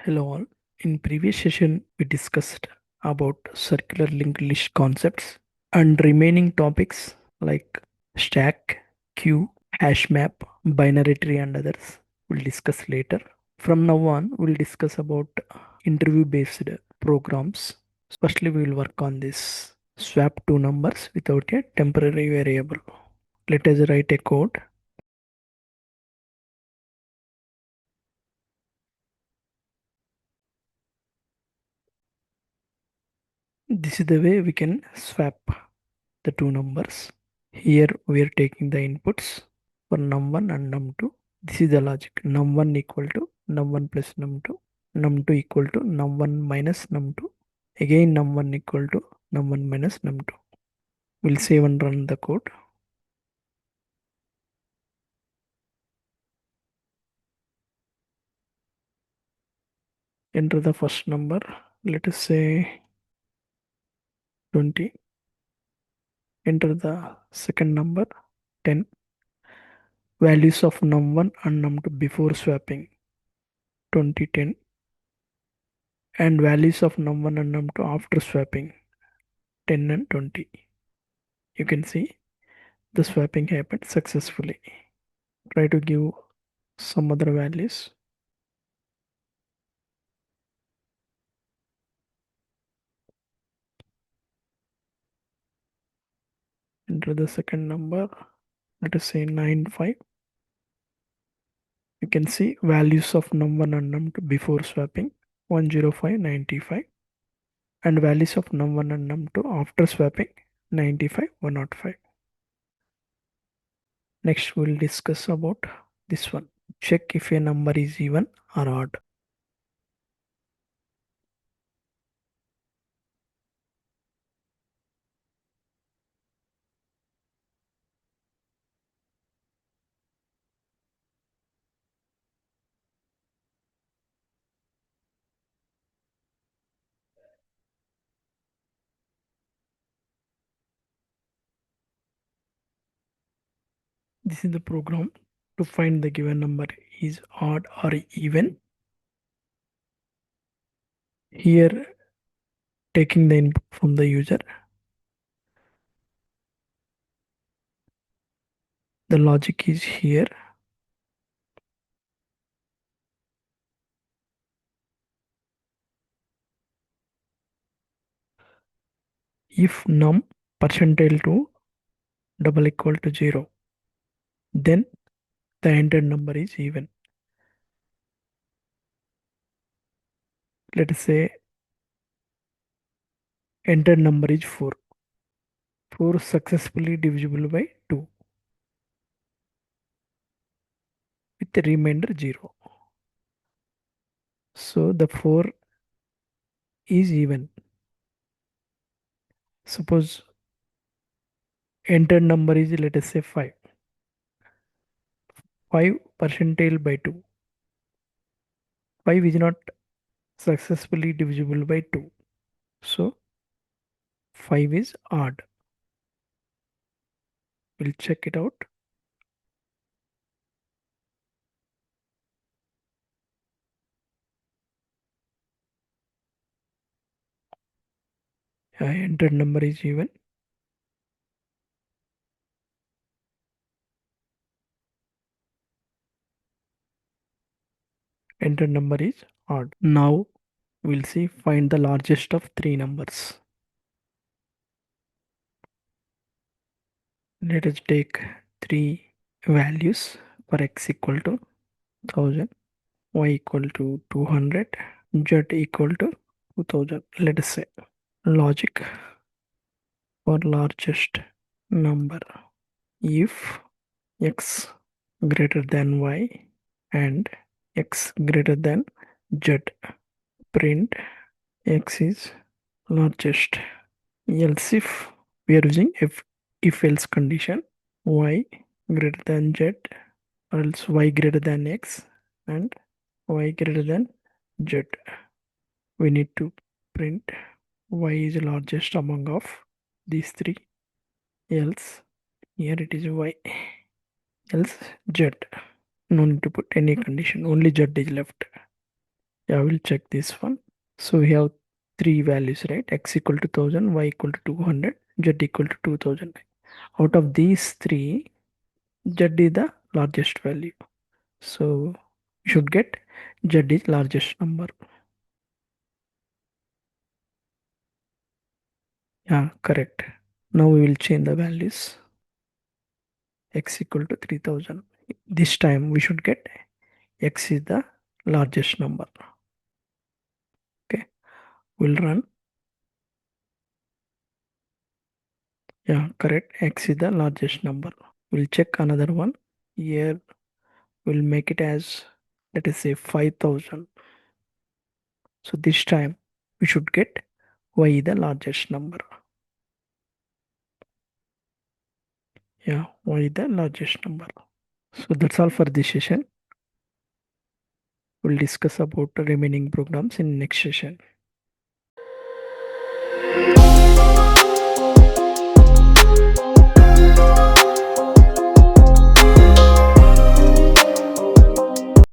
Hello all. In previous session, we discussed about circular linked list concepts and remaining topics like stack, queue, hash map, binary tree and others. We'll discuss later. From now on, we'll discuss about interview-based programs. Firstly, we will work on this swap two numbers without a temporary variable. Let us write a code. This is the way we can swap the two numbers. Here we are taking the inputs for num1 and num2. This is the logic. Num1 equal to num1 plus num2. Num2 equal to num1 minus num2. Again num1 equal to num1 minus num2. We'll save and run the code. Enter the first number. Let us say 20. Enter the second number 10. Values of num1 and num2 before swapping 2010. And values of num1 and num2 after swapping 10 and 20. You can see the swapping happened successfully. Try to give some other values. Enter the second number. Let us say 95. You can see values of num1 and num2 before swapping 105, 95. And values of num1 and num2 after swapping 95, 105. Next we'll discuss about this one. Check if a number is even or odd. This is the program to find the given number is odd or even. Here taking the input from the user. The logic is here. If num percentile 2 double equal to 0, then the entered number is even. Let us say entered number is 4. 4 successfully divisible by 2 with the remainder 0. So the 4 is even. Suppose entered number is, let us say, 5. 5 percentile by 2. 5 is not successfully divisible by 2. So 5 is odd. We'll check it out. Entered number is even. Entered number is odd. Now we'll see find the largest of three numbers. Let us take three values for x equal to 1000, y equal to 200, z equal to 2000. Let us say logic for largest number. If x greater than y and x greater than z, print x is largest. Else if we are using if else condition, y greater than z or else y greater than x and y greater than z, we need to print y is largest among of these three, else here it is y, else z. No need to put any condition, only z is left. Yeah, we'll check this one. So we have three values, right? X equal to 1000, Y equal to 200, Z equal to 2000. Out of these three, Z is the largest value. So you should get Z is largest number. Yeah, correct. Now we will change the values. X equal to 3000. This time we should get X is the largest number. Okay, we'll run. Yeah, correct. X is the largest number. We'll check another one. Here we'll make it as, let us say, 5000. So this time we should get Y is the largest number. Yeah, Y is the largest number. So that's all for this session. We'll discuss about the remaining programs in next session.